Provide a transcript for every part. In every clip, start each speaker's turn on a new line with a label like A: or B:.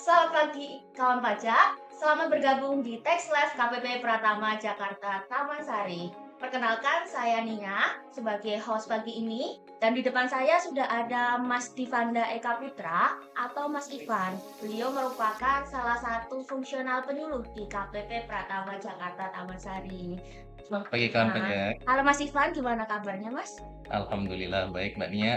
A: Selamat pagi kawan pajak, selamat bergabung di Tax Live KPP Pratama Jakarta Taman Sari. Perkenalkan saya Nia sebagai host pagi ini dan di depan saya sudah ada Mas Divanda Eka Putra atau Mas Ivan. Beliau merupakan salah satu fungsional penyuluh di KPP Pratama Jakarta Taman Sari.
B: Selamat pagi kawan
A: Nah,
B: pajak.
A: halo Mas Ivan, gimana kabarnya Mas?
B: Alhamdulillah baik Mbak Nia.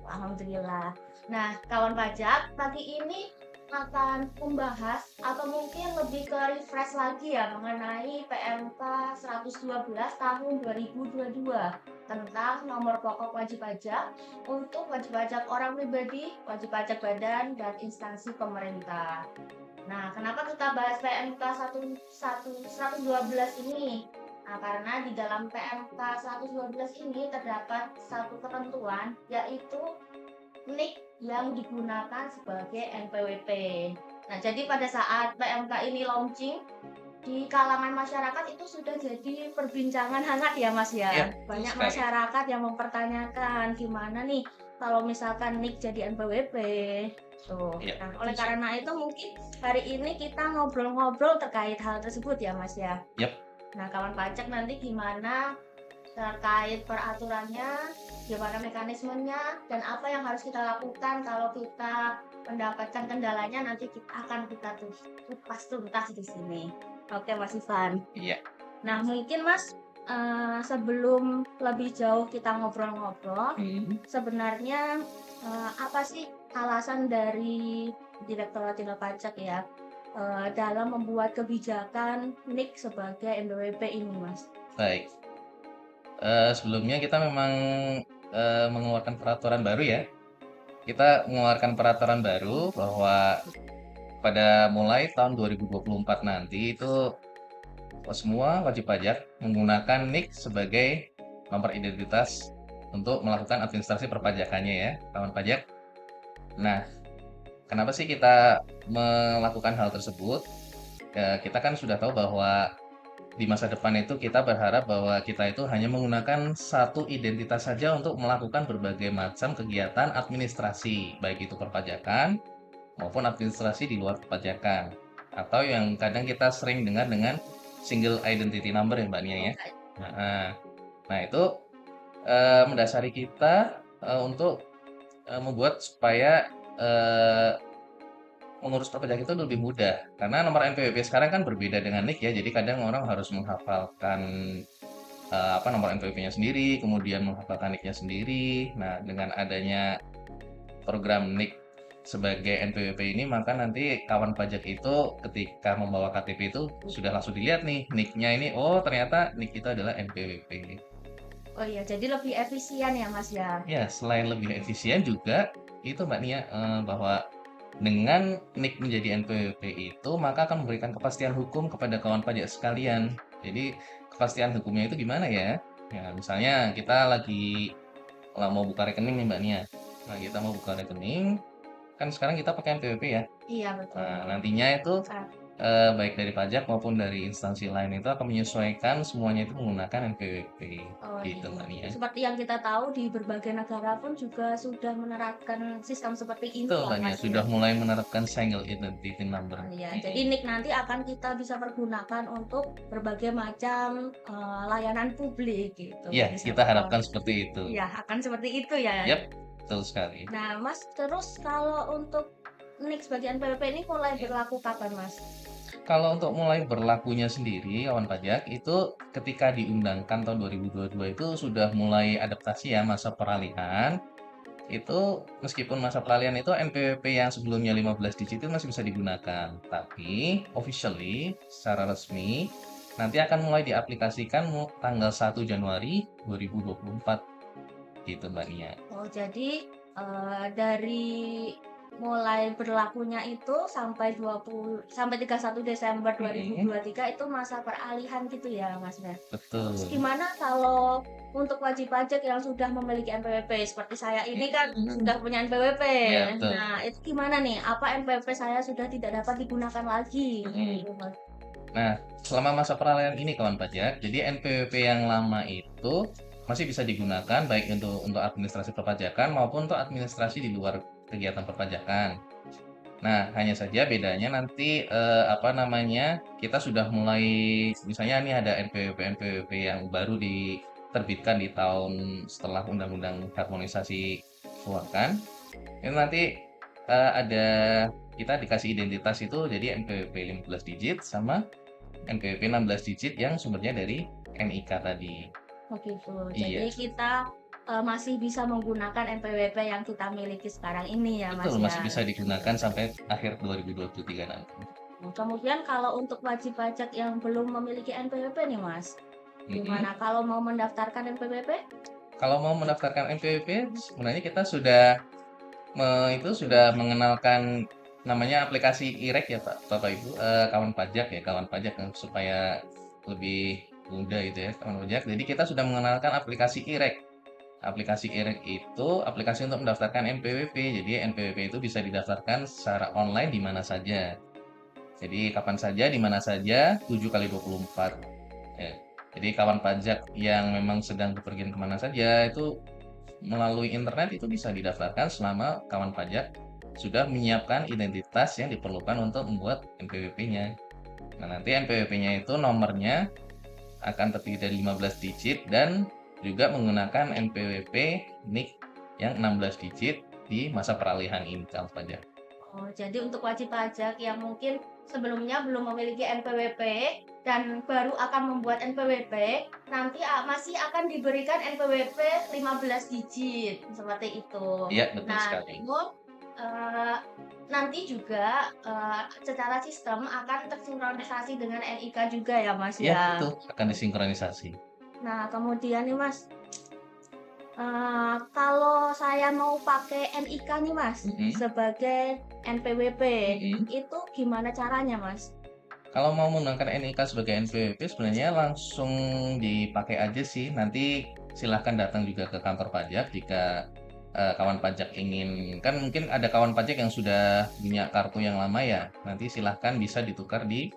A: Alhamdulillah. Nah, kawan pajak, pagi ini akan membahas atau mungkin lebih ke refresh lagi ya mengenai PMK 112 tahun 2022 tentang nomor pokok wajib pajak untuk wajib pajak orang pribadi, wajib pajak badan, dan instansi pemerintah. Nah, kenapa kita bahas PMK 112 ini? Nah, karena di dalam PMK 112 ini terdapat satu ketentuan yaitu NIK yang digunakan sebagai NPWP. Nah, jadi pada saat PMK ini launching di kalangan masyarakat itu sudah jadi perbincangan hangat ya Mas
B: Iya,
A: ya.
B: betul
A: Banyak
B: sekali.
A: masyarakat yang mempertanyakan gimana nih kalau misalkan NIK jadi NPWP. Tuh.
B: Iya,
A: Nah,
B: betul
A: oleh
B: sekali.
A: karena itu mungkin hari ini kita ngobrol-ngobrol terkait hal tersebut ya Mas ya.
B: Yap,
A: Nah, kawan pajak nanti gimana terkait peraturannya, gimana mekanismenya, dan apa yang harus kita lakukan kalau kita mendapatkan kendalanya nanti kita kupas tuntas di sini. Oke, Mas Ivan.
B: iya.
A: Nah, mungkin Mas, sebelum lebih jauh kita ngobrol-ngobrol,
B: Hmm,
A: sebenarnya apa sih alasan dari Direktorat Jenderal Pajak ya dalam membuat kebijakan NIK sebagai NPWP ini, Mas?
B: baik. Sebelumnya kita memang mengeluarkan peraturan baru ya. Kita mengeluarkan peraturan baru bahwa pada mulai tahun 2024 nanti itu semua wajib pajak menggunakan NIK sebagai nomor identitas untuk melakukan administrasi perpajakannya ya, kawan pajak. Nah, kenapa sih kita melakukan hal tersebut? Ya, kita kan sudah tahu bahwa di masa depan itu kita berharap bahwa kita itu hanya menggunakan satu identitas saja untuk melakukan berbagai macam kegiatan administrasi, baik itu perpajakan maupun administrasi di luar perpajakan. Atau yang kadang kita sering dengar dengan single identity number ya Mbak Nia
A: Oh,
B: ya.
A: kayak
B: Nah, nah itu mendasari kita untuk membuat supaya eh, mengurus perpajakan itu lebih mudah. Karena nomor NPWP sekarang kan berbeda dengan NIK ya. Jadi kadang orang harus menghafalkan apa nomor NPWP-nya sendiri, kemudian menghafalkan NIK-nya sendiri. Nah, dengan adanya program NIK sebagai NPWP ini, maka nanti kawan pajak itu ketika membawa KTP itu sudah langsung dilihat nih NIK-nya ini. Oh, ternyata NIK itu adalah NPWP.
A: oh iya, jadi lebih efisien ya, Mas ya?
B: Ya, selain lebih efisien juga itu Mbak Nia bahwa dengan NIK menjadi NPWP itu maka akan memberikan kepastian hukum kepada kawan pajak sekalian. Jadi kepastian hukumnya itu gimana ya? Ya, misalnya kita lagi mau buka rekening nih Mbak Nia. Nah, kita mau buka rekening, kan sekarang kita pakai NPWP ya.
A: Iya, betul.
B: Nah, nantinya itu
A: Kan.
B: baik dari pajak maupun dari instansi lain itu akan menyesuaikan semuanya itu menggunakan NPWP
A: Oh
B: gitu
A: iya.
B: Mbak Nia.
A: Seperti yang kita tahu di berbagai negara pun juga sudah menerapkan sistem seperti ini
B: Betul
A: ya,
B: Mbak Nia,
A: Mas ya?
B: sudah mulai menerapkan single identity number.
A: Oh iya, jadi
B: Mm-mm.
A: NIK nanti akan kita bisa pergunakan untuk berbagai macam layanan publik gitu.
B: Iya,
A: Bisa
B: kita harapkan seperti itu.
A: ya akan seperti itu ya.
B: Yap, betul sekali.
A: Nah, Mas, terus kalau untuk NIK sebagai NPWP ini mulai
B: Ya.
A: berlaku kapan, Mas?
B: Kalau untuk mulai berlakunya sendiri, kawan pajak, itu ketika diundangkan tahun 2022 itu sudah mulai adaptasi ya masa peralihan. Itu meskipun masa peralihan itu NPWP yang sebelumnya 15 digit itu masih bisa digunakan. Tapi officially, secara resmi, nanti akan mulai diaplikasikan tanggal 1 Januari 2024. Gitu Mbak Nia.
A: Oh, jadi dari mulai berlakunya itu sampai 31 Desember dua ribu
B: Mm-mm.
A: dua puluh tiga itu masa peralihan gitu ya, Mas ya. Terus
B: Betul.
A: gimana kalau untuk wajib pajak yang sudah memiliki NPWP seperti saya ini kan
B: Mm-mm.
A: sudah punya NPWP.
B: Ya, betul.
A: Nah, itu gimana nih? Apa NPWP saya sudah tidak dapat digunakan lagi?
B: Mm-mm.
A: Gitu, Mas.
B: Nah, selama masa peralihan ini kawan pajak, jadi NPWP yang lama itu masih bisa digunakan baik untuk administrasi perpajakan maupun untuk administrasi di luar kegiatan perpajakan. Nah, hanya saja bedanya nanti, apa namanya, kita sudah mulai misalnya nih ada NPWP-NPWP yang baru diterbitkan di tahun setelah Undang-Undang Harmonisasi dikeluarkan, itu nanti, ada kita dikasih identitas itu jadi NPWP 15 digit sama NPWP 16 digit yang sumbernya dari NIK tadi.
A: Begitu. Jadi
B: Iya,
A: kita masih bisa menggunakan NPWP yang kita miliki sekarang ini ya
B: betul
A: Mas
B: masih
A: ya.
B: bisa digunakan sampai akhir 2023 nanti.
A: Kemudian kalau untuk wajib pajak yang belum memiliki NPWP nih Mas,
B: Mhm.
A: gimana kalau mau mendaftarkan NPWP?
B: Kalau mau mendaftarkan NPWP sebenarnya kita sudah mengenalkan namanya aplikasi IREK ya Pak, Bapak Ibu, kawan pajak ya, kawan pajak kan supaya lebih mudah gitu ya, kawan pajak. Jadi kita sudah mengenalkan aplikasi IREK. Aplikasi IREK itu aplikasi untuk mendaftarkan NPWP. Jadi NPWP itu bisa didaftarkan secara online di mana saja. Jadi kapan saja, di mana saja, 7 kali 24. Ya. Jadi kawan pajak yang memang sedang bepergian kemana saja itu melalui internet itu bisa didaftarkan selama kawan pajak sudah menyiapkan identitas yang diperlukan untuk membuat NPWP-nya. Nah, nanti NPWP-nya itu nomornya akan terdiri dari 15 digit dan juga menggunakan NPWP NIK yang 16 digit di masa peralihan ini kawan pajak.
A: Oh, jadi untuk wajib pajak yang mungkin sebelumnya belum memiliki NPWP dan baru akan membuat NPWP, nanti masih akan diberikan NPWP 15 digit, seperti itu.
B: Iya, betul
A: Nah,
B: sekali.
A: namun eh, nanti juga secara sistem akan tersinkronisasi dengan NIK juga ya, Mas
B: Iya,
A: ya.
B: betul, akan disinkronisasi.
A: Nah, kemudian nih Mas, kalau saya mau pakai NIK nih Mas,
B: Mhm,
A: sebagai NPWP,
B: mhm.
A: itu gimana caranya Mas?
B: Kalau mau menggunakan NIK sebagai NPWP sebenarnya langsung dipakai aja sih. Nanti silahkan datang juga ke kantor pajak jika kawan pajak ingin, kan mungkin ada kawan pajak yang sudah punya kartu yang lama ya. Nanti silahkan bisa ditukar di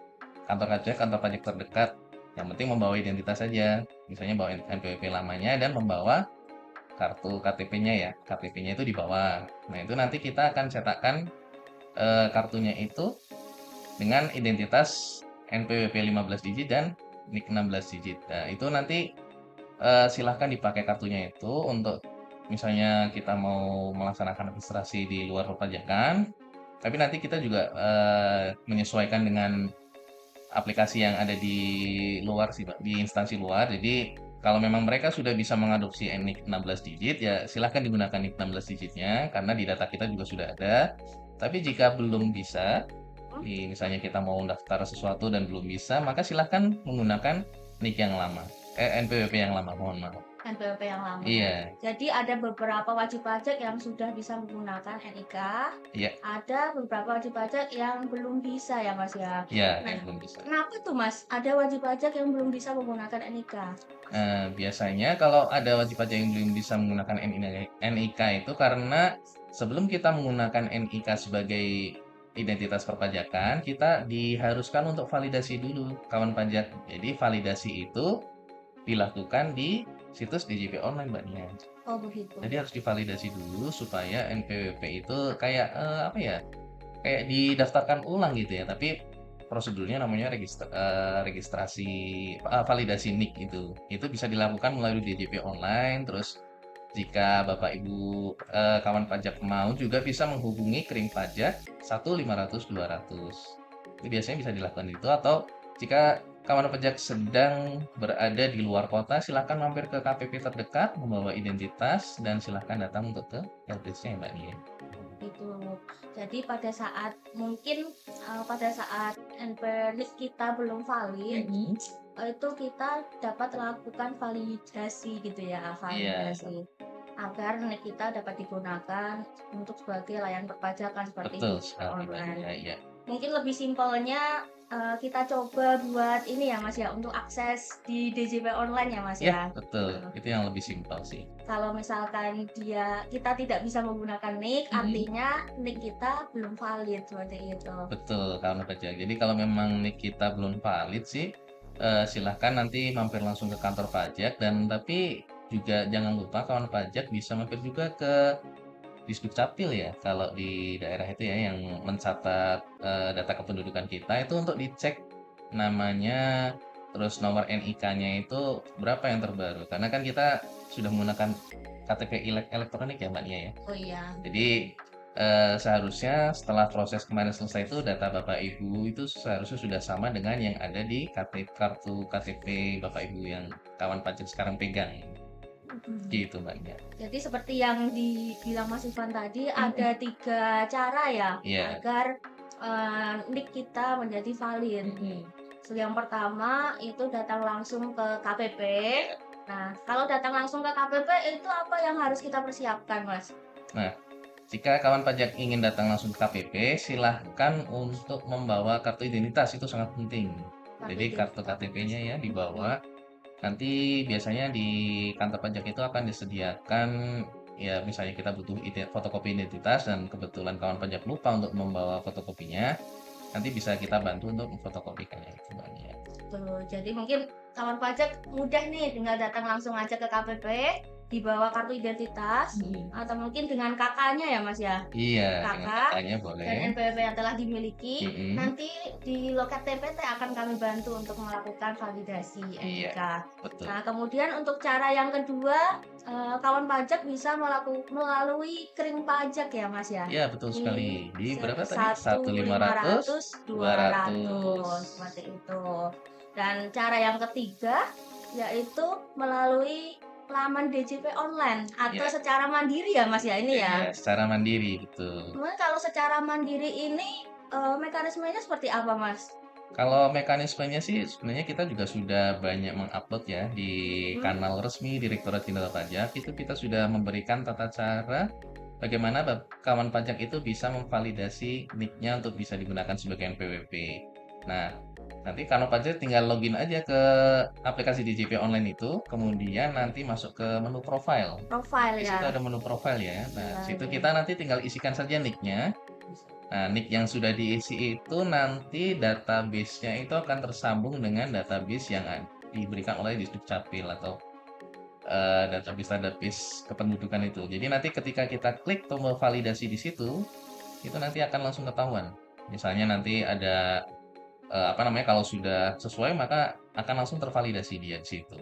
B: kantor pajak terdekat. Yang penting membawa identitas saja. Misalnya bawa NPWP lamanya dan membawa kartu KTP-nya ya. KTP-nya itu dibawa. Nah, itu nanti kita akan cetakkan kartunya itu dengan identitas NPWP 15 digit dan NIK 16 digit. Nah, itu nanti silahkan dipakai kartunya itu untuk misalnya kita mau melaksanakan registrasi di luar perpajakan, tapi nanti kita juga menyesuaikan dengan aplikasi yang ada di luar sih, Pak, di instansi luar. Jadi kalau memang mereka sudah bisa mengadopsi NIK 16 digit, ya silahkan digunakan NIK 16 digitnya karena di data kita juga sudah ada. Tapi jika belum bisa,
A: Hmm?
B: misalnya kita mau daftar sesuatu dan belum bisa, maka silahkan menggunakan NIK yang lama. NPWP yang lama, mohon maaf.
A: NPWP yang lama.
B: Iya,
A: Jadi ada beberapa wajib pajak yang sudah bisa menggunakan NIK,
B: iya,
A: ada beberapa wajib pajak yang belum bisa ya Mas ya.
B: iya,
A: Nah,
B: yang belum bisa.
A: kenapa tuh Mas ada wajib pajak yang belum bisa menggunakan NIK?
B: Biasanya kalau ada wajib pajak yang belum bisa menggunakan NIK itu karena sebelum kita menggunakan NIK sebagai identitas perpajakan, kita diharuskan untuk validasi dulu kawan pajak. Jadi validasi itu dilakukan di situs DJP online, Mbak Nia.
A: Oh begitu.
B: Jadi harus divalidasi dulu supaya NPWP itu kayak apa ya? Kayak didaftarkan ulang gitu ya, tapi prosedurnya namanya registrasi validasi NIK itu. Itu bisa dilakukan melalui DJP online, terus jika Bapak Ibu kawan pajak mau juga bisa menghubungi Kering Pajak 1 500 200. Itu biasanya bisa dilakukan itu atau jika kawan pajak sedang berada di luar kota, silakan mampir ke KPP terdekat membawa identitas dan silakan datang untuk ke helpdesk-nya ya Mbak Nia.
A: Gitu. Jadi pada saat mungkin pada saat NPNIK kita belum valid,
B: Mhm.
A: itu kita dapat lakukan validasi gitu ya,
B: Iya,
A: validasi agar NIK kita dapat digunakan untuk sebagai layanan perpajakan seperti
B: betul
A: DJP
B: sekali Mbak
A: online.
B: Nia, iya.
A: Mungkin lebih simpelnya kita coba buat ini ya Mas ya, untuk akses di DJP online ya Mas
B: Iya,
A: ya.
B: betul. Itu yang lebih simpel sih.
A: Kalau misalkan kita tidak bisa menggunakan NIK,
B: Mhm.
A: artinya NIK kita belum valid seperti itu.
B: Betul, kawan pajak. Jadi kalau memang NIK kita belum valid sih, silahkan nanti mampir langsung ke kantor pajak dan tapi juga jangan lupa kawan pajak bisa mampir juga ke Disdukcapil ya, kalau di daerah itu ya yang mencatat data kependudukan kita itu untuk dicek namanya, terus nomor NIK-nya itu berapa yang terbaru. Karena kan kita sudah menggunakan KTP elektronik ya Mbak Nia ya.
A: Oh iya.
B: Jadi seharusnya setelah proses kemarin selesai itu data Bapak Ibu itu seharusnya sudah sama dengan yang ada di kartu KTP Bapak Ibu yang kawan pajak sekarang pegang.
A: Mm-mm.
B: Gitu Mbak Nia.
A: Jadi seperti yang dibilang Mas Ivan tadi, ada 3 cara ya
B: Iya.
A: agar NIK kita menjadi valid. So, yang pertama itu datang langsung ke KPP.
B: Iya.
A: Nah, kalau datang langsung ke KPP itu apa yang harus kita persiapkan, Mas?
B: Nah, jika kawan pajak ingin datang langsung ke KPP, silahkan untuk membawa kartu identitas, itu sangat penting.
A: Kartu
B: Jadi kartu
A: identitas.
B: KTP-nya ya dibawa. Nanti biasanya di kantor pajak itu akan disediakan ya misalnya kita butuh fotokopi identitas dan kebetulan kawan pajak lupa untuk membawa fotokopinya, nanti bisa kita bantu untuk memfotokopikannya itu Mbak Nia.
A: Tuh, jadi mungkin kawan pajak mudah nih tinggal datang langsung aja ke KPP, dibawa kartu identitas, atau mungkin dengan kakaknya ya Mas ya.
B: Iya, dengan
A: Kakak
B: kakaknya boleh.
A: dan NPWP yang telah dimiliki,
B: Mm-mm.
A: nanti di loket TPT akan kami bantu untuk melakukan validasi
B: Iya,
A: NIK.
B: betul.
A: Nah, kemudian untuk cara yang kedua, kawan pajak bisa melalui kering pajak ya Mas ya.
B: Iya, betul
A: Di
B: sekali. Di berapa tadi?
A: 1.500,
B: 1.500, 200.
A: 200 seperti itu. Dan cara yang ketiga yaitu melalui laman DJP online atau
B: Ya,
A: secara mandiri ya Mas ya ini ya.
B: iya, secara mandiri, betul.
A: Kemudian kalau secara mandiri ini mekanismenya seperti apa Mas?
B: Kalau mekanismenya sih sebenarnya kita juga sudah banyak mengupload ya di
A: Hmm?
B: kanal resmi Direktorat Jenderal Pajak. Itu kita sudah memberikan tata cara bagaimana kawan pajak itu bisa memvalidasi NIK-nya untuk bisa digunakan sebagai NPWP. Nah, nanti kantor pajak tinggal login aja ke aplikasi DJP online itu, kemudian nanti masuk ke menu profile.
A: Profile
B: Di situ
A: ya.
B: ada menu profile ya. Nah,
A: Iya,
B: situ
A: iya.
B: kita nanti tinggal isikan saja nick-nya. Nah, nick yang sudah diisi itu nanti database-nya itu akan tersambung dengan database yang diberikan oleh Disdukcapil atau database kependudukan itu. Jadi nanti ketika kita klik tombol validasi di situ, itu nanti akan langsung ketahuan. Misalnya nanti ada apa namanya kalau sudah sesuai maka akan langsung tervalidasi dia di situ.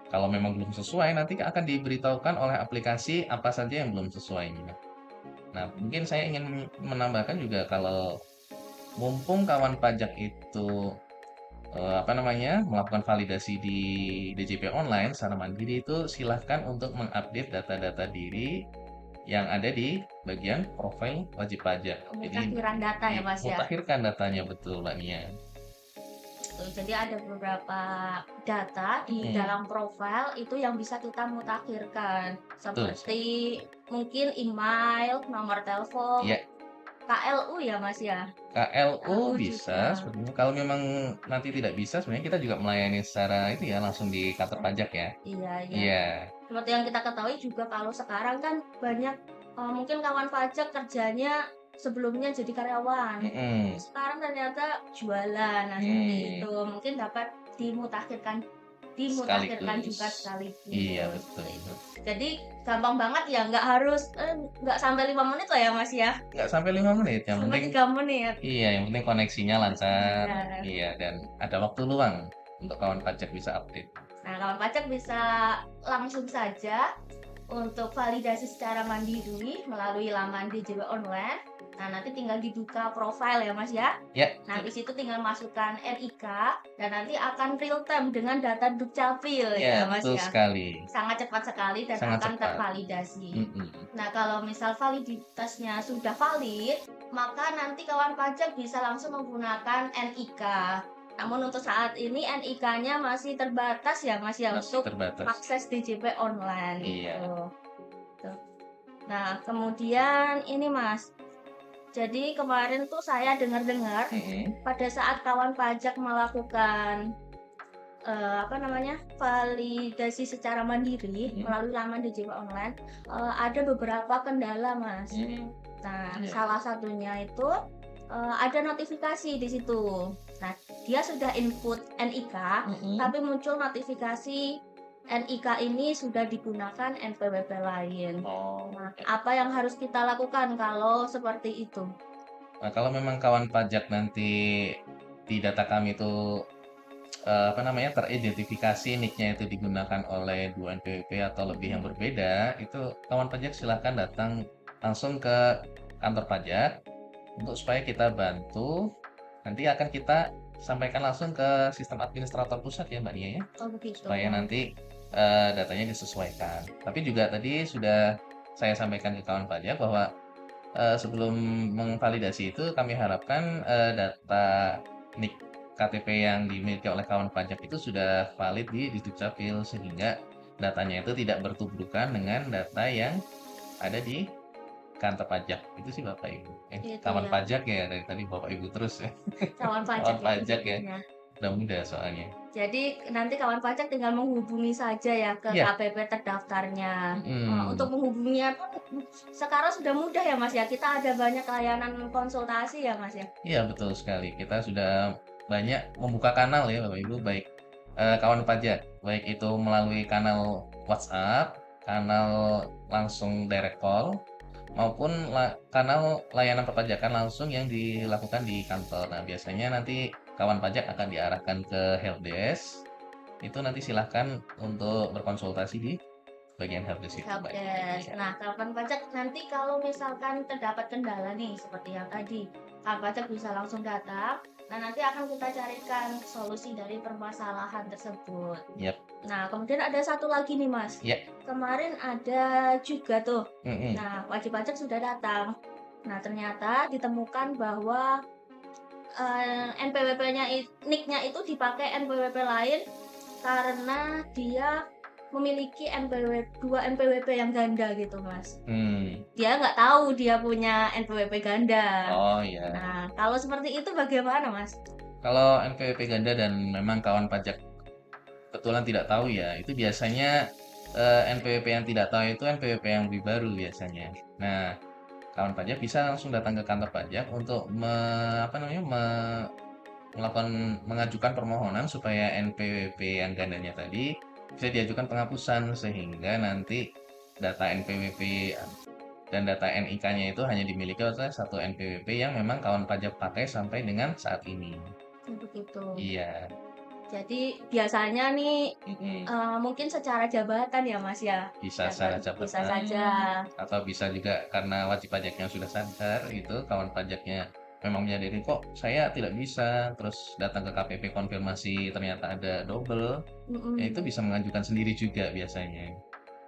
B: Kalau memang belum sesuai, nanti akan diberitahukan oleh aplikasi apa saja yang belum sesuai. Nah, mungkin saya ingin menambahkan juga kalau mumpung kawan pajak itu apa namanya melakukan validasi di DJP online secara mandiri itu silahkan untuk mengupdate data-data diri yang ada di bagian profil wajib pajak. Jadi
A: Pemutakhiran data ya Mas ya.
B: mutakhirkan datanya betul Mbak Nia.
A: Tuh, jadi ada beberapa data di
B: Hmm,
A: dalam profil itu yang bisa kita mutakhirkan
B: betul.
A: seperti mungkin email, nomor telepon,
B: Ya,
A: KLU ya Mas ya.
B: KLU
A: KLU
B: bisa
A: juga.
B: sebenarnya. Kalau memang nanti tidak bisa, sebenarnya kita juga melayani secara itu ya langsung di kantor pajak ya.
A: Iya, iya.
B: Iya,
A: Seperti yang kita ketahui juga kalau sekarang kan banyak mungkin kawan pajak kerjanya sebelumnya jadi karyawan.
B: mm-mm.
A: Sekarang ternyata jualan. Nah, seperti
B: Hmm,
A: itu. Mungkin dapat dimutakhirkan dimutakhirkan
B: sekaligus.
A: juga sekaligus
B: Iya betul.
A: seperti itu. Jadi gampang banget ya, nggak harus nggak sampai 5 menit lah ya Mas ya,
B: Nggak sampai 5 menit, yang
A: sampai
B: penting
A: 3 menit.
B: iya, yang penting koneksinya lancar.
A: Benar.
B: Iya, dan ada waktu luang untuk kawan pajak bisa update.
A: Nah, kawan pajak bisa langsung saja untuk validasi secara mandiri melalui laman DJP online. Nah, nanti tinggal dibuka profile ya Mas ya.
B: Ya,
A: Nah, di situ tinggal masukkan NIK dan nanti akan real time dengan data Dukcapil
B: ya
A: ya Mas
B: betul
A: ya.
B: sekali.
A: Sangat cepat sekali dan
B: Sangat
A: akan
B: cepat.
A: tervalidasi.
B: Mm-mm.
A: Nah, kalau misal validitasnya sudah valid, maka nanti kawan pajak bisa langsung menggunakan NIK. Namun untuk saat ini NIK-nya masih terbatas ya Mas ya
B: Masih
A: untuk
B: terbatas.
A: akses DJP online
B: Iya.
A: gitu. Tuh. Nah, kemudian ini Mas. Jadi kemarin tuh saya dengar-dengar
B: Mm-mm.
A: pada saat kawan pajak melakukan apa namanya validasi secara mandiri
B: Mm-mm.
A: melalui laman DJP online ada beberapa kendala Mas.
B: Mm-mm.
A: Nah,
B: Iya.
A: salah satunya itu ada notifikasi di situ. Nah, dia sudah input NIK,
B: Mm-mm.
A: tapi muncul notifikasi NIK ini sudah digunakan NPWP lain.
B: Oh,
A: Nah,
B: ya.
A: apa yang harus kita lakukan kalau seperti itu?
B: Nah, kalau memang kawan pajak nanti di data kami itu apa namanya teridentifikasi nicknya itu digunakan oleh dua NPWP atau lebih yang berbeda, itu kawan pajak silahkan datang langsung ke kantor pajak untuk supaya kita bantu. Nanti akan kita sampaikan langsung ke sistem administrator pusat ya Mbak Nia ya,
A: Oh begitu.
B: supaya nanti datanya disesuaikan. Tapi juga tadi sudah saya sampaikan ke kawan pajak bahwa sebelum mengvalidasi itu kami harapkan data NIK KTP yang dimiliki oleh kawan pajak itu sudah valid di Dukcapil sehingga datanya itu tidak bertubrukan dengan data yang ada di kantor pajak. Itu sih Bapak Ibu.
A: Itu
B: Kawan
A: ya,
B: pajak ya dari tadi Bapak Ibu terus ya.
A: kawan pajak
B: Kawan
A: ya
B: pajak ya.
A: disebutnya.
B: Udah mudah soalnya.
A: Jadi nanti kawan pajak tinggal menghubungi saja ya ke
B: Iya.
A: KPP terdaftarnya. Untuk
B: Mm-mm.
A: menghubunginya pun sekarang sudah mudah ya Mas ya. Kita ada banyak layanan konsultasi ya Mas ya.
B: Iya betul sekali. Kita sudah banyak membuka kanal ya Bapak Ibu, baik kawan pajak, baik itu melalui kanal WhatsApp, kanal langsung direct call, maupun kanal layanan perpajakan langsung yang dilakukan di kantor. Nah, biasanya nanti kawan pajak akan diarahkan ke helpdesk. Itu nanti silahkan untuk berkonsultasi di bagian helpdesk itu, Mbak.
A: Helpdesk.
B: Iya.
A: Nah, kawan pajak nanti kalau misalkan terdapat kendala nih seperti yang tadi, kawan pajak bisa langsung datang. Nah, nanti akan kita carikan solusi dari permasalahan tersebut.
B: Yap.
A: Nah, kemudian ada satu lagi nih, Mas.
B: Ya.
A: Kemarin ada juga tuh.
B: Mm-mm.
A: Nah, wajib pajak sudah datang. Nah, ternyata ditemukan bahwa NPWP-nya, NIK-nya itu dipakai NPWP lain karena dia memiliki dua NPWP yang ganda gitu, Mas. Dia nggak tahu dia punya NPWP ganda.
B: Oh iya.
A: Nah, kalau seperti itu bagaimana, Mas?
B: Kalau NPWP ganda dan memang kawan pajak kebetulan tidak tahu ya, itu biasanya NPWP yang tidak tahu itu NPWP yang lebih baru biasanya. Nah, kawan pajak bisa langsung datang ke kantor pajak untuk apa namanya, melakukan mengajukan permohonan supaya NPWP yang gandanya tadi bisa diajukan penghapusan sehingga nanti data NPWP dan data NIK-nya itu hanya dimiliki oleh satu NPWP yang memang kawan pajak pakai sampai dengan saat ini.
A: Begitu.
B: Iya.
A: Jadi biasanya nih
B: Mm-mm.
A: mungkin secara jabatan ya, Mas ya.
B: Bisa secara
A: Bisa
B: jabatan
A: saja.
B: atau bisa juga karena wajib pajaknya sudah sadar gitu, kawan pajaknya memang menyadari kok saya tidak bisa, terus datang ke KPP konfirmasi ternyata ada double, ya itu bisa mengajukan sendiri juga biasanya.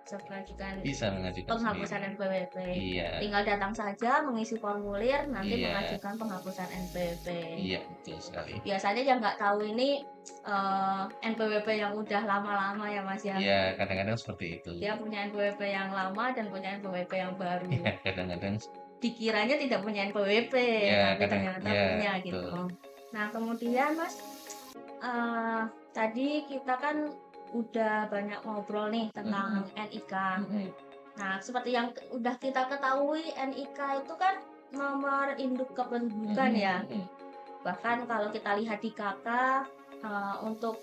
A: Mengajukan
B: Bisa mengajukan
A: penghapusan
B: sendiri.
A: NPWP.
B: Iya,
A: Tinggal datang saja, mengisi formulir, nanti
B: iya,
A: mengajukan penghapusan NPWP.
B: iya betul sekali.
A: Biasanya yang nggak tahu ini NPWP yang udah lama-lama ya Mas ya.
B: Iya, kadang-kadang seperti itu.
A: Dia punya NPWP yang lama dan punya NPWP yang baru.
B: Iya, kadang-kadang
A: Dikiranya tidak punya NPWP,
B: ya
A: tapi
B: kadang
A: ternyata
B: ya
A: punya
B: betul.
A: gitu. Nah kemudian Mas, tadi kita kan udah banyak ngobrol nih tentang NIK.
B: Mm-mm.
A: Nah, seperti yang udah kita ketahui, NIK itu kan nomor induk kependudukan ya. Bahkan kalau kita lihat di KK, untuk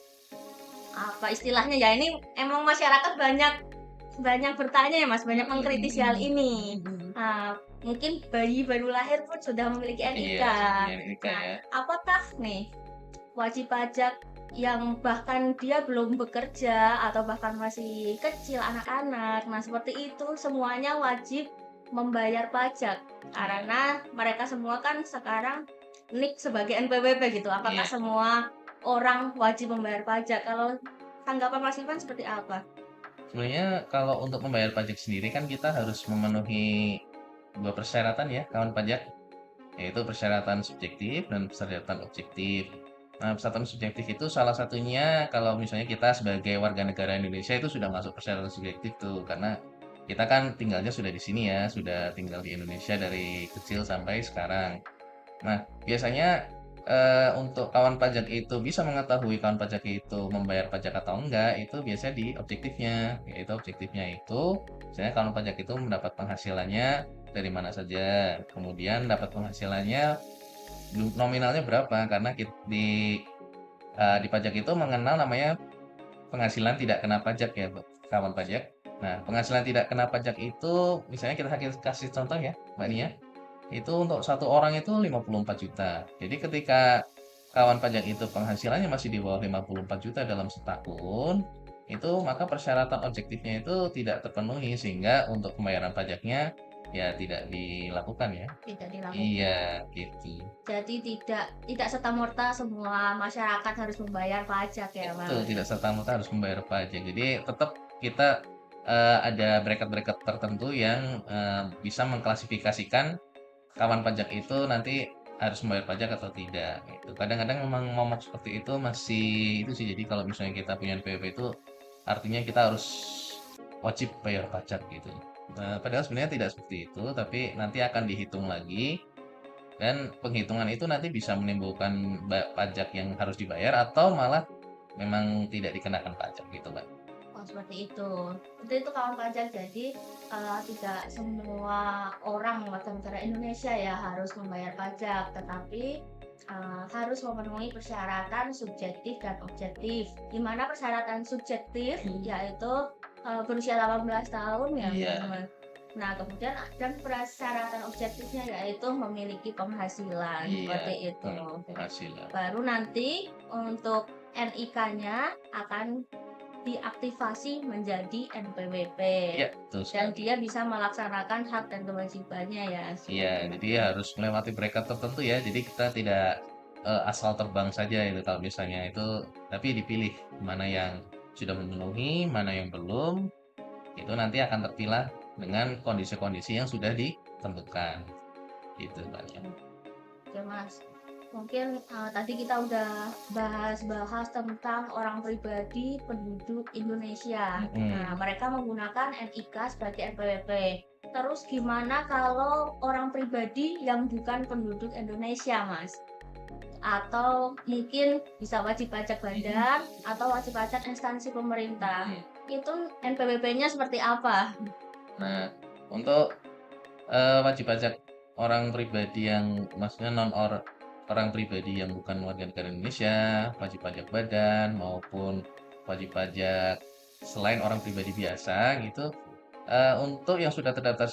A: apa istilahnya ya, ini emang masyarakat banyak banyak bertanya ya Mas, banyak mengkritisi hal ini. Mungkin bayi baru lahir pun sudah memiliki NIK.
B: Iya, sudah NIK
A: Nah,
B: ya.
A: apakah nih wajib pajak yang bahkan dia belum bekerja atau bahkan masih kecil anak-anak, nah seperti itu semuanya wajib membayar pajak karena mereka semua kan sekarang NIK sebagai NPWP gitu. Apakah
B: Iya.
A: semua orang wajib membayar pajak? Kalau tanggapan Mas Ivan seperti apa?
B: Sebenarnya kalau untuk membayar pajak sendiri kan kita harus memenuhi dua persyaratan ya kawan pajak, yaitu persyaratan subjektif dan persyaratan objektif. Nah, persyaratan subjektif itu salah satunya kalau misalnya kita sebagai warga negara Indonesia itu sudah masuk persyaratan subjektif tuh, karena kita kan tinggalnya sudah di sini ya, sudah tinggal di Indonesia dari kecil sampai sekarang. Nah, biasanya untuk kawan pajak itu bisa mengetahui kawan pajak itu membayar pajak atau enggak, itu biasanya di objektifnya. Yaitu objektifnya itu, misalnya kawan pajak itu mendapat penghasilannya dari mana saja, kemudian dapat penghasilannya nominalnya berapa, karena di pajak itu mengenal namanya penghasilan tidak kena pajak ya, kawan pajak. Nah, penghasilan tidak kena pajak itu misalnya kita kasih contoh ya, Mbak Nia. Itu untuk satu orang itu 54 juta. Jadi ketika kawan pajak itu penghasilannya masih di bawah 54 juta dalam setahun, itu maka persyaratan objektifnya itu tidak terpenuhi sehingga untuk pembayaran pajaknya ya tidak dilakukan ya.
A: Tidak dilakukan.
B: Iya, gitu.
A: Jadi tidak serta-merta semua masyarakat harus membayar pajak ya,
B: Itu
A: Mas.
B: tidak serta-merta harus membayar pajak. Jadi tetap kita ada bracket-bracket tertentu yang bisa mengklasifikasikan kawan pajak itu nanti harus membayar pajak atau tidak gitu. Kadang-kadang memang momok seperti itu masih itu sih. Jadi kalau misalnya kita punya NPWP itu artinya kita harus wajib bayar pajak gitu. Padahal sebenarnya tidak seperti itu, tapi nanti akan dihitung lagi dan penghitungan itu nanti bisa menimbulkan pajak yang harus dibayar atau malah memang tidak dikenakan pajak gitu, Mbak.
A: Oh, seperti itu. Itu kawan pajak. Jadi tidak semua orang warga negara Indonesia ya harus membayar pajak, tetapi harus memenuhi persyaratan subjektif dan objektif. Di mana persyaratan subjektif yaitu berusia 18 tahun ya,
B: Iya,
A: teman-teman. Nah, kemudian dan persyaratan objektifnya yaitu memiliki penghasilan
B: iya,
A: seperti itu.
B: penghasilan.
A: Baru nanti untuk NIK-nya akan diaktifasi menjadi NPWP
B: Iya, betul
A: dan
B: sekali.
A: dia bisa melaksanakan hak dan kewajibannya ya
B: Iya,
A: seperti
B: jadi
A: itu.
B: harus melewati bracket tertentu ya. Jadi kita tidak asal terbang saja itu kalau misalnya itu, tapi dipilih mana yang sudah memenuhi, mana yang belum. Itu nanti akan terpilah dengan kondisi-kondisi yang sudah ditentukan. Gitu, Mbak. Ya.
A: Oke Mas, mungkin tadi kita udah bahas-bahas tentang orang pribadi penduduk Indonesia. Nah,
B: Mm-mm.
A: mereka menggunakan NIK sebagai NPWP. Terus gimana kalau orang pribadi yang bukan penduduk Indonesia, Mas? Atau mungkin bisa wajib pajak badan atau wajib pajak instansi pemerintah. Itu NPWP-nya seperti apa?
B: Nah, untuk wajib pajak orang pribadi yang maksudnya orang pribadi yang bukan warga negara Indonesia, wajib pajak badan maupun wajib pajak selain orang pribadi biasa gitu, untuk yang sudah terdaftar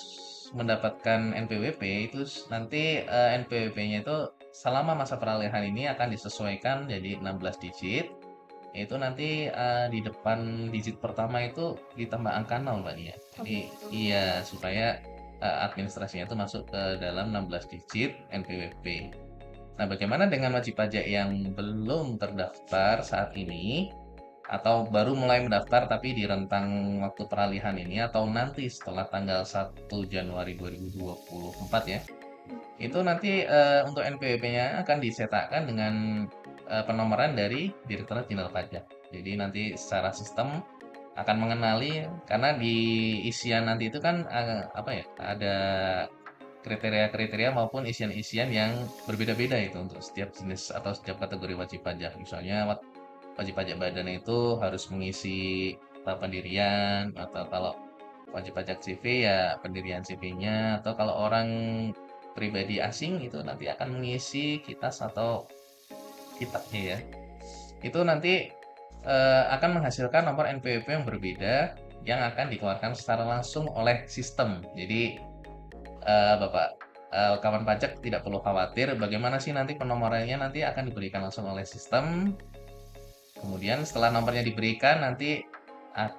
B: mendapatkan NPWP itu nanti NPWP-nya itu selama masa peralihan ini akan disesuaikan jadi 16 digit. Itu nanti di depan digit pertama itu ditambah angka 0, Mbak Nia.
A: Oh
B: Jadi
A: gitu.
B: iya supaya administrasinya itu masuk ke dalam 16 digit NPWP. Nah, bagaimana dengan wajib pajak yang belum terdaftar saat ini atau baru mulai mendaftar tapi di rentang waktu peralihan ini atau nanti setelah tanggal 1 Januari 2024 ya. Itu nanti untuk NPWP-nya akan dicetakkan dengan penomoran dari Direktorat Jenderal Pajak. Jadi nanti secara sistem akan mengenali karena di isian nanti itu kan apa ya ada kriteria-kriteria maupun isian-isian yang berbeda-beda itu untuk setiap jenis atau setiap kategori wajib pajak. Misalnya wajib pajak badan itu harus mengisi pendirian atau kalau wajib pajak CV ya pendirian CV-nya atau kalau orang pribadi asing itu nanti akan mengisi kitas atau kitabnya ya. Itu nanti akan menghasilkan nomor NPWP yang berbeda yang akan dikeluarkan secara langsung oleh sistem. Jadi Bapak kawan pajak tidak perlu khawatir bagaimana sih nanti penomorannya nanti akan diberikan langsung oleh sistem. Kemudian setelah nomornya diberikan nanti ah,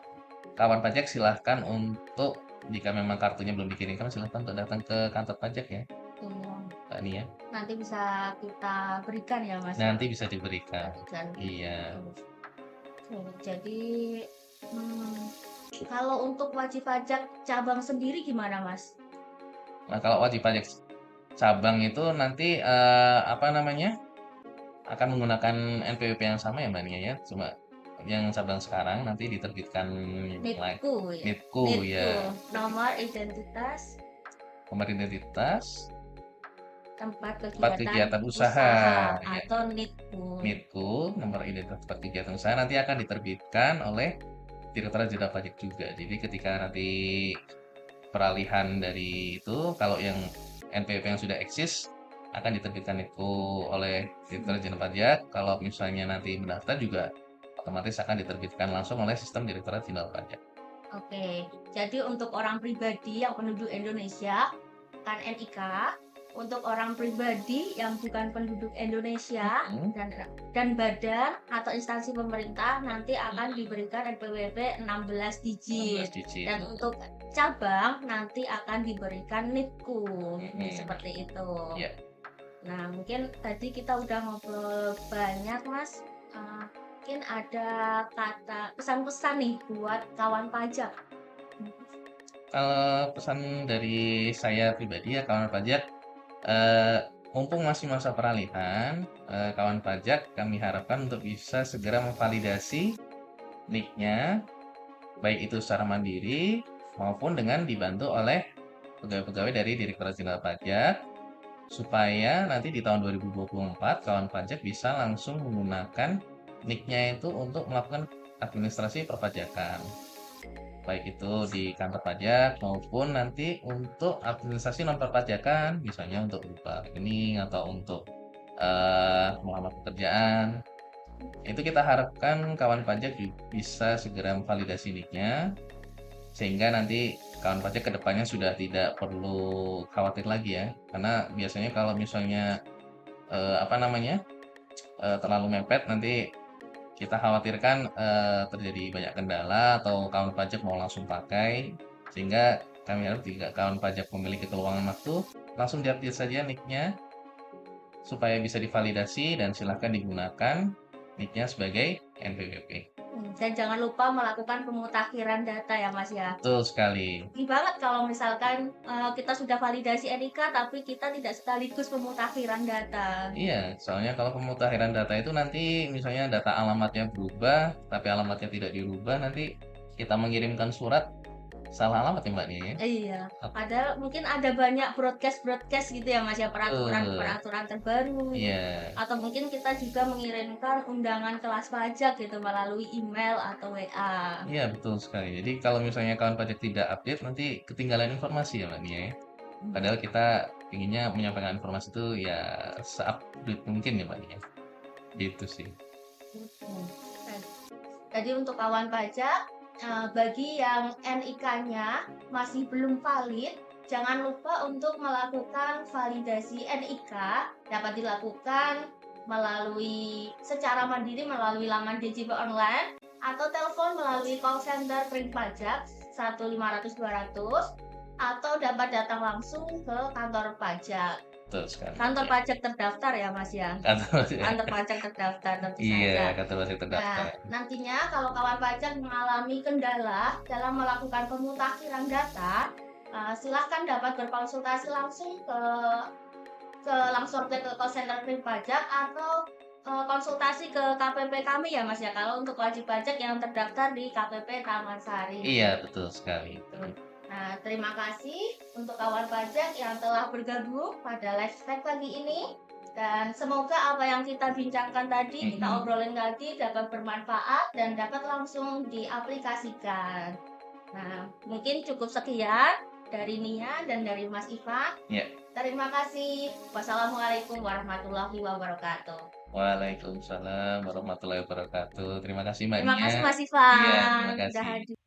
B: kawan pajak silahkan untuk jika memang kartunya belum dikirimkan silahkan untuk datang ke kantor pajak ya,
A: Iya.
B: Mbak Nia.
A: Nanti bisa kita berikan ya Mas ya.
B: Nanti bisa diberikan.
A: Berikan.
B: Iya.
A: Oke, jadi hmm, kalau untuk wajib pajak cabang sendiri gimana Mas?
B: Nah, kalau wajib pajak cabang itu nanti apa namanya? Akan menggunakan NPWP yang sama ya Mbak Nia ya. Cuma yang cabang sekarang nanti diterbitkan like
A: NITKU ya.
B: NITKU
A: NITKU,
B: ya.
A: nomor identitas
B: Nomor identitas
A: tempat
B: tempat
A: kegiatan
B: kegiatan usaha
A: usaha
B: ya.
A: atau NITKU.
B: NITKU, nomor identitas tempat kegiatan usaha nanti akan diterbitkan oleh Direktorat Jenderal Pajak juga. Jadi ketika nanti peralihan dari itu, kalau yang NPWP yang sudah eksis akan diterbitkan NITKU oleh Direktorat Jenderal Pajak. Kalau misalnya nanti mendaftar juga otomatis akan diterbitkan langsung oleh sistem Direktorat Jenderal Pajak.
A: Oke, jadi untuk orang pribadi yang penduduk Indonesia kan NIK, untuk orang pribadi yang bukan penduduk Indonesia
B: Mhm.
A: dan badan atau instansi pemerintah nanti akan diberikan NPWP 16
B: 16
A: digit.
B: digit.
A: Dan untuk cabang nanti akan diberikan NIPKU,
B: Mhm.
A: seperti itu.
B: Iya.
A: Nah, mungkin tadi kita udah ngobrol banyak, Mas. Mungkin ada kata pesan-pesan nih buat kawan pajak.
B: Kalau pesan dari saya pribadi ya kawan pajak, eee, mumpung masih masa peralihan, kawan pajak kami harapkan untuk bisa segera memvalidasi NIK-nya, baik itu secara mandiri maupun dengan dibantu oleh pegawai-pegawai dari Direktorat Jenderal Pajak, supaya nanti di tahun 2024 kawan pajak bisa langsung menggunakan NIK-nya itu untuk melakukan administrasi perpajakan. Baik itu di kantor pajak maupun nanti untuk administrasi non perpajakan, misalnya untuk berupa rekening atau untuk melamar pekerjaan. Itu kita harapkan kawan pajak bisa segera memvalidasi NIK-nya sehingga nanti kawan pajak kedepannya sudah tidak perlu khawatir lagi ya. Karena biasanya kalau misalnya apa namanya terlalu mepet nanti kita khawatirkan terjadi banyak kendala atau kawan pajak mau langsung pakai, sehingga kami harap jika kawan pajak memiliki keluangan waktu, langsung diupdate saja NIK-nya supaya bisa divalidasi dan silakan digunakan NIK-nya sebagai NPWP.
A: Dan jangan lupa melakukan pemutakhiran data ya, Mas ya.
B: Betul sekali.
A: Rugi banget kalau misalkan kita sudah validasi NIK tapi kita tidak sekaligus pemutakhiran data.
B: Iya, soalnya kalau pemutakhiran data itu nanti misalnya data alamatnya berubah, tapi alamatnya tidak dirubah, nanti kita mengirimkan surat salah alamat ya Mbak Nia ya?
A: Iya,
B: Ap-
A: padahal mungkin ada banyak broadcast gitu ya, Mas ya,
B: Betul.
A: peraturan terbaru.
B: Iya.
A: Atau mungkin kita juga mengirimkan undangan kelas pajak gitu melalui email atau WA.
B: Iya, betul sekali. Jadi kalau misalnya kawan pajak tidak update, nanti ketinggalan informasi ya, Mbak Nia ya. Padahal kita inginnya menyampaikan informasi itu ya se-update mungkin ya, Mbak Nia. Gitu sih.
A: Hmm. Jadi untuk kawan pajak, bagi yang NIK-nya masih belum valid, jangan lupa untuk melakukan validasi NIK dapat dilakukan secara mandiri melalui laman DJP online atau telepon melalui call center Kering Pajak 1500200 atau dapat datang langsung ke kantor pajak.
B: Betul sekali.
A: Kantor
B: Ya.
A: pajak terdaftar ya, Mas ya.
B: Kantor
A: Kantor pajak terdaftar tentu
B: Iya,
A: saja.
B: kantor pajak
A: Nah,
B: terdaftar.
A: nantinya kalau kawan pajak mengalami kendala dalam melakukan pemutakhiran data, silahkan dapat berkonsultasi langsung langsung ke call center Kering Pajak atau konsultasi ke KPP kami ya Mas ya, kalau untuk wajib pajak yang terdaftar di KPP Taman Sari.
B: Iya, betul sekali.
A: Nah, terima kasih untuk kawan pajak yang telah bergabung pada live stack pagi ini. Dan semoga apa yang kita bincangkan tadi, kita obrolin tadi dapat bermanfaat dan dapat langsung diaplikasikan. Nah, mungkin cukup sekian dari Nia dan dari Mas Ivan.
B: Ya.
A: Terima kasih. Wassalamualaikum warahmatullahi wabarakatuh.
B: Waalaikumsalam warahmatullahi wabarakatuh. Terima kasih Mbak
A: Terima
B: Nia.
A: kasih Mas
B: Iya, terima
A: Ivan. Sudah
B: kasih.
A: hadir.